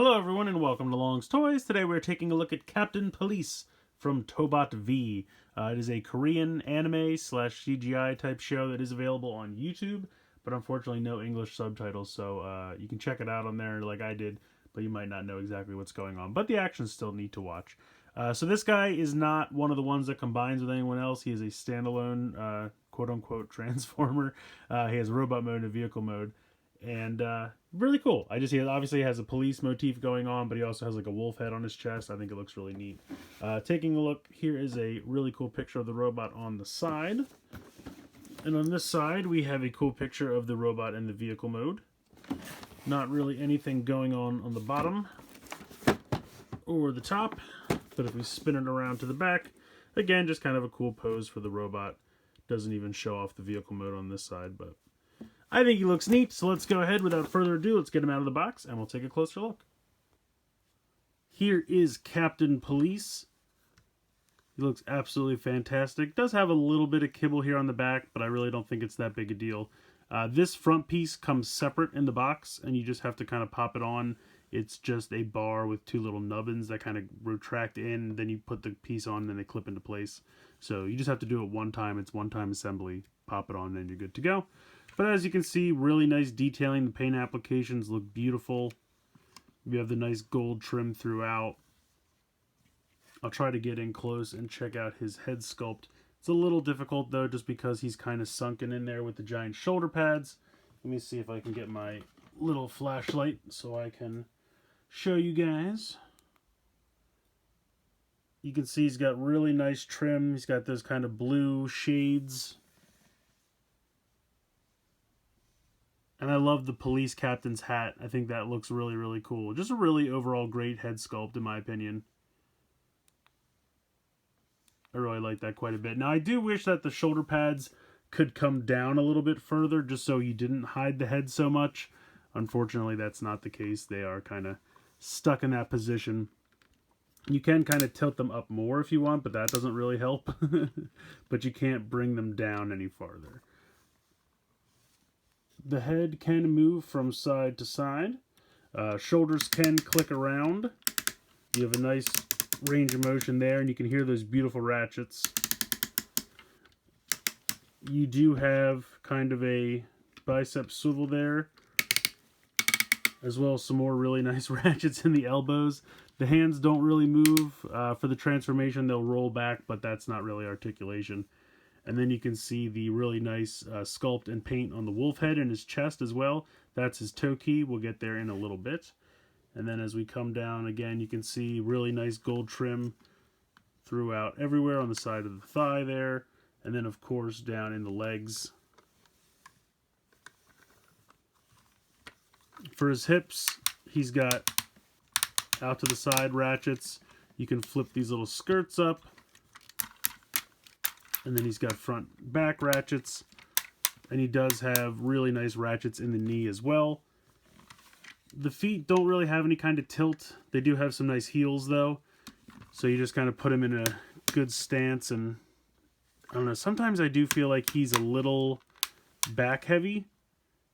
Hello everyone and welcome to Long's Toys. Today we're taking a look at Captain Police from Tobot V. It is a Korean anime slash CGI type show that is available on YouTube, but unfortunately no English subtitles, so you can check it out on there like I did, but you might not know exactly what's going on. But the action's still neat to watch. So this guy is not one of the ones that combines with anyone else. He is a standalone quote-unquote transformer. He has robot mode and vehicle mode. And really cool. He obviously has a police motif going on, but he also has like a wolf head on his chest. I think it looks really neat. Taking a look, here is a really cool picture of the robot on the side. And on this side, we have a cool picture of the robot in the vehicle mode. Not really anything going on the bottom or the top. But if we spin it around to the back, again, just kind of a cool pose for the robot. Doesn't even show off the vehicle mode on this side, but I think he looks neat, so let's go ahead without further ado. Let's get him out of the box and we'll take a closer look. Here is Captain Police. He looks absolutely fantastic. Does have a little bit of kibble here on the back, but I really don't think it's that big a deal. This front piece comes separate in the box, and you just have to kind of pop it on. It's just a bar with two little nubbins that kind of retract in, then you put the piece on, and then they clip into place. So you just have to do it one time. It's one-time assembly. Pop it on, and you're good to go. But as you can see, really nice detailing. The paint applications look beautiful. We have the nice gold trim throughout. I'll try to get in close and check out his head sculpt. It's a little difficult though, just because he's kind of sunken in there with the giant shoulder pads. Let me see if I can get my little flashlight so I can show you guys. You can see he's got really nice trim. He's got those kind of blue shades. And I love the police captain's hat. I think that looks really, really cool. Just a really overall great head sculpt, in my opinion. I really like that quite a bit. Now, I do wish that the shoulder pads could come down a little bit further, just so you didn't hide the head so much. Unfortunately, that's not the case. They are kind of stuck in that position. You can kind of tilt them up more if you want, but that doesn't really help. But you can't bring them down any farther. The head can move from side to side. Shoulders can click around. You have a nice range of motion there, and you can hear those beautiful ratchets. You do have kind of a bicep swivel there, as well as some more really nice ratchets in the elbows. The hands don't really move. For the transformation, they'll roll back, but that's not really articulation. And then you can see the really nice sculpt and paint on the wolf head and his chest as well. That's his Tokey. We'll get there in a little bit. And then as we come down again, you can see really nice gold trim throughout everywhere on the side of the thigh there. And then of course down in the legs. For his hips, he's got out to the side ratchets. You can flip these little skirts up. And then he's got front back ratchets. And he does have really nice ratchets in the knee as well. The feet don't really have any kind of tilt. They do have some nice heels though. So you just kind of put him in a good stance. And I don't know, sometimes I do feel like he's a little back heavy.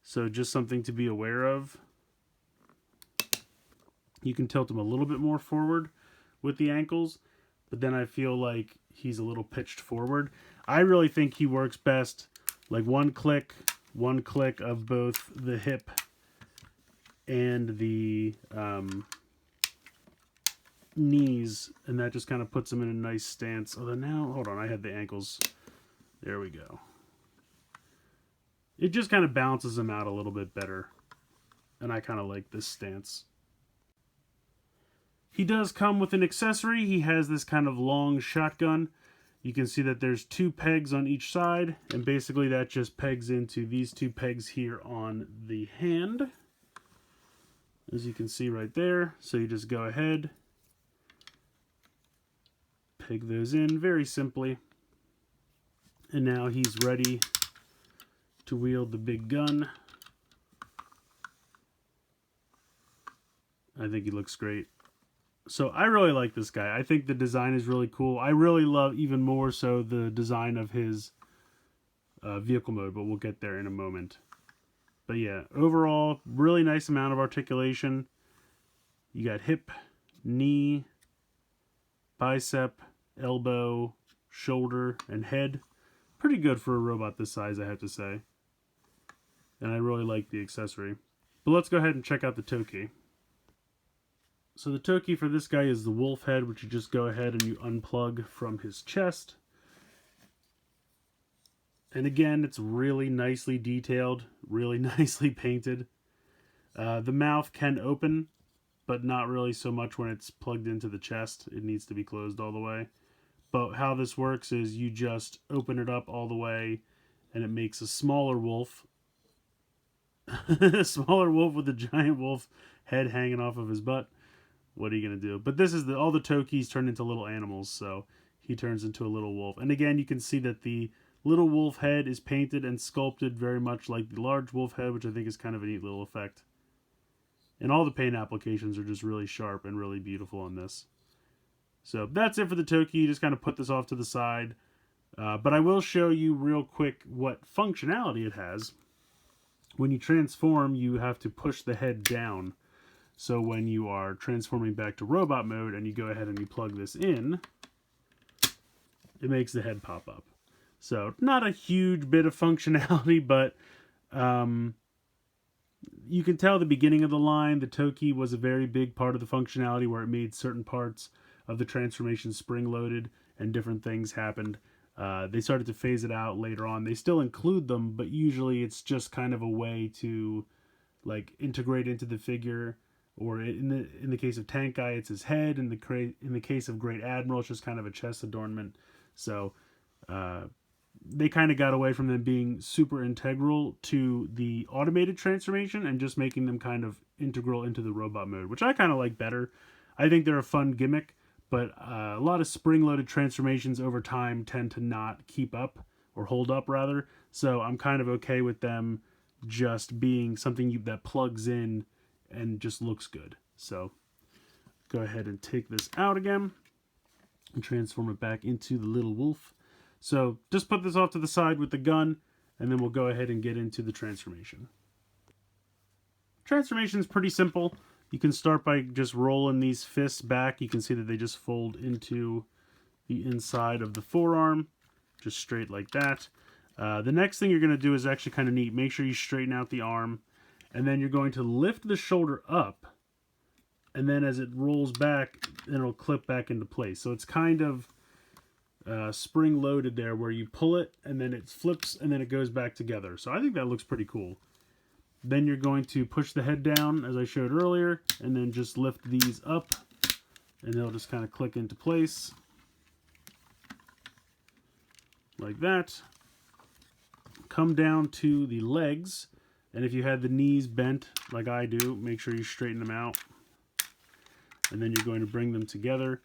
So just something to be aware of. You can tilt him a little bit more forward with the ankles. But then I feel like he's a little pitched forward. I really think he works best like one click of both the hip and the knees, and that just kind of puts him in a nice stance. Although now, hold on, I had the ankles. There we go. It just kind of balances him out a little bit better, and I kind of like this stance. He does come with an accessory. He has this kind of long shotgun. You can see that there's two pegs on each side, and basically that just pegs into these two pegs here on the hand, as you can see right there. So you just go ahead, peg those in very simply, and now he's ready to wield the big gun. I think he looks great. So I really like this guy. I think the design is really cool. I really love even more so the design of his vehicle mode, but we'll get there in a moment. But yeah, overall, really nice amount of articulation. You got hip, knee, bicep, elbow, shoulder, and head. Pretty good for a robot this size, I have to say. And I really like the accessory. But let's go ahead and check out the Tokey. So the Tokey for this guy is the wolf head, which you just go ahead and you unplug from his chest. And again, it's really nicely detailed, really nicely painted. The mouth can open, but not really so much when it's plugged into the chest. It needs to be closed all the way. But how this works is you just open it up all the way, and it makes a smaller wolf. A smaller wolf with a giant wolf head hanging off of his butt. What are you going to do? But this is all the Tokeys turn into little animals, so he turns into a little wolf. And again, you can see that the little wolf head is painted and sculpted very much like the large wolf head, which I think is kind of a neat little effect. And all the paint applications are just really sharp and really beautiful on this. So that's it for the Tokey. You just kind of put this off to the side. But I will show you real quick what functionality it has. When you transform, you have to push the head down. So when you are transforming back to robot mode and you go ahead and you plug this in, it makes the head pop up. So not a huge bit of functionality, but you can tell the beginning of the line, the Tokey was a very big part of the functionality where it made certain parts of the transformation spring-loaded and different things happened. They started to phase it out later on. They still include them, but usually it's just kind of a way to like integrate into the figure. Or in the case of Tank Guy, it's his head. In the case of Great Admiral, it's just kind of a chest adornment. So they kind of got away from them being super integral to the automated transformation and just making them kind of integral into the robot mode, which I kind of like better. I think they're a fun gimmick, but a lot of spring-loaded transformations over time tend to not keep up, or hold up rather. So I'm kind of okay with them just being something that plugs in and just looks good. So go ahead and take this out again and transform it back into the little wolf. So just put this off to the side with the gun, and then we'll go ahead and get into the transformation. Transformation is pretty simple. You can start by just rolling these fists back. You can see that they just fold into the inside of the forearm, just straight like that. The next thing you're going to do is actually kind of neat. Make sure you straighten out the arm, and then you're going to lift the shoulder up, and then as it rolls back, it'll clip back into place. So it's kind of spring-loaded there, where you pull it, and then it flips, and then it goes back together. So I think that looks pretty cool. Then you're going to push the head down, as I showed earlier, and then just lift these up, and they'll just kind of click into place. Like that. Come down to the legs, and if you had the knees bent, like I do, make sure you straighten them out. And then you're going to bring them together.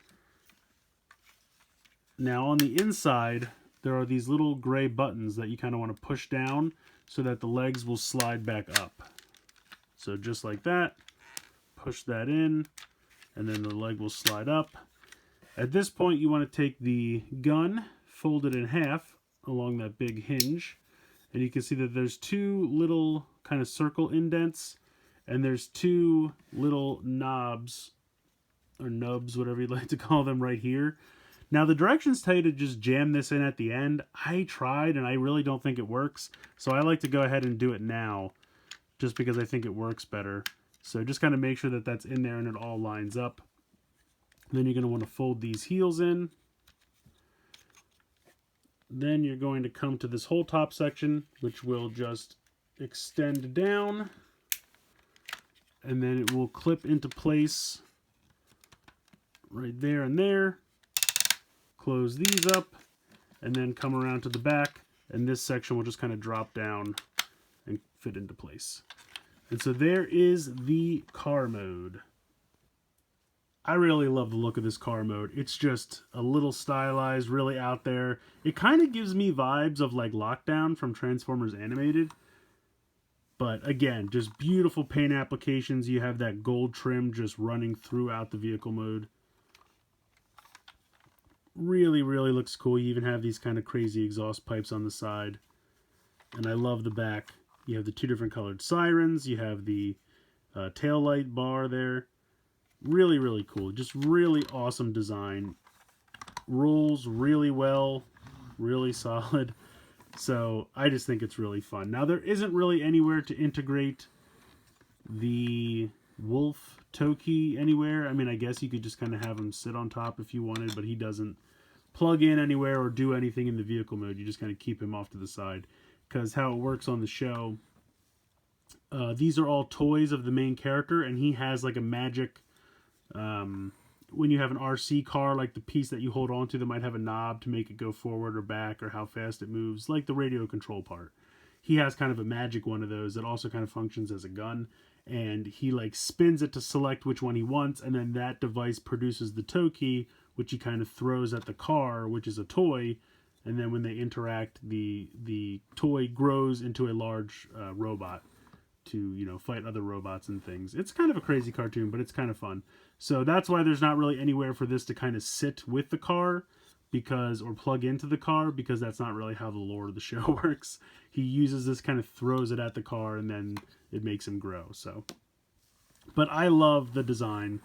Now on the inside, there are these little gray buttons that you kind of want to push down so that the legs will slide back up. So just like that, push that in, and then the leg will slide up. At this point, you want to take the gun, fold it in half along that big hinge, and you can see that there's two little kind of circle indents, and there's two little knobs, or nubs, whatever you'd like to call them, right here. Now the directions tell you to just jam this in at the end. I tried and I really don't think it works. So I like to go ahead and do it now just because I think it works better. So just kind of make sure that that's in there and it all lines up. Then you're going to want to fold these heels in. Then you're going to come to this whole top section, which will just extend down. And then it will clip into place right there and there. Close these up, and then come around to the back, and this section will just kind of drop down and fit into place. And so there is the car mode. I really love the look of this car mode. It's just a little stylized, really out there. It kind of gives me vibes of like Lockdown from Transformers Animated. But again, just beautiful paint applications. You have that gold trim just running throughout the vehicle mode. Really, really looks cool. You even have these kind of crazy exhaust pipes on the side. And I love the back. You have the two different colored sirens. You have the tail light bar there. Really, really cool. Just really awesome design. Rolls really well, really solid. So I just think it's really fun. Now there isn't really anywhere to integrate the wolf Tokey anywhere. I mean, I guess you could just kind of have him sit on top if you wanted, but he doesn't plug in anywhere or do anything in the vehicle mode. You just kind of keep him off to the side. Because how it works on the show, these are all toys of the main character, and he has like a magic, when you have an RC car, like the piece that you hold on to that might have a knob to make it go forward or back or how fast it moves, like the radio control part. He has kind of a magic one of those that also kind of functions as a gun, and he like spins it to select which one he wants, and then that device produces the Tokey, which he kind of throws at the car, which is a toy, and then when they interact, the toy grows into a large robot to, you know, fight other robots and things. It's kind of a crazy cartoon, but it's kind of fun. So that's why there's not really anywhere for this to kind of sit with the car, because, or plug into the car, because that's not really how the lore of the show works. He uses this, kind of throws it at the car, and then it makes him grow. So, but I love the design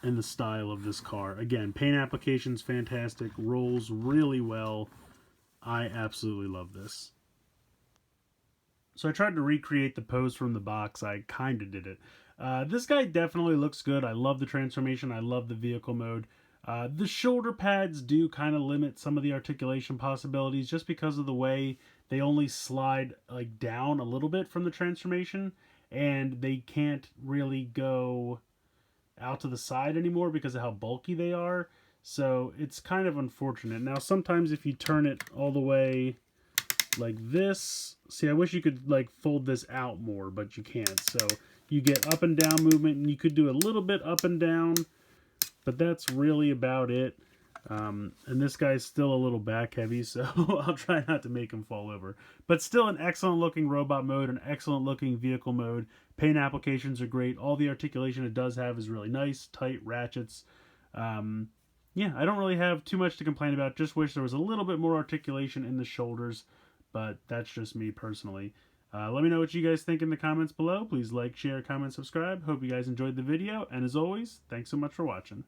and the style of this car. Again, paint application's fantastic, rolls really well. I absolutely love this. So I tried to recreate the pose from the box. I kind of did it. This guy definitely looks good. I love the transformation. I love the vehicle mode. The shoulder pads do kind of limit some of the articulation possibilities just because of the way they only slide like down a little bit from the transformation, and they can't really go out to the side anymore because of how bulky they are. So it's kind of unfortunate. Now sometimes if you turn it all the way like this, see, I wish you could like fold this out more, but you can't. So you get up and down movement, and you could do a little bit up and down, but that's really about it. And this guy's still a little back heavy, so I'll try not to make him fall over. But still an excellent looking robot mode, an excellent looking vehicle mode. Paint applications are great. All the articulation it does have is really nice, tight ratchets. Yeah, I don't really have too much to complain about. Just wish there was a little bit more articulation in the shoulders, but that's just me personally. Let me know what you guys think in the comments below. Please like, share, comment, subscribe. Hope you guys enjoyed the video, and as always, thanks so much for watching.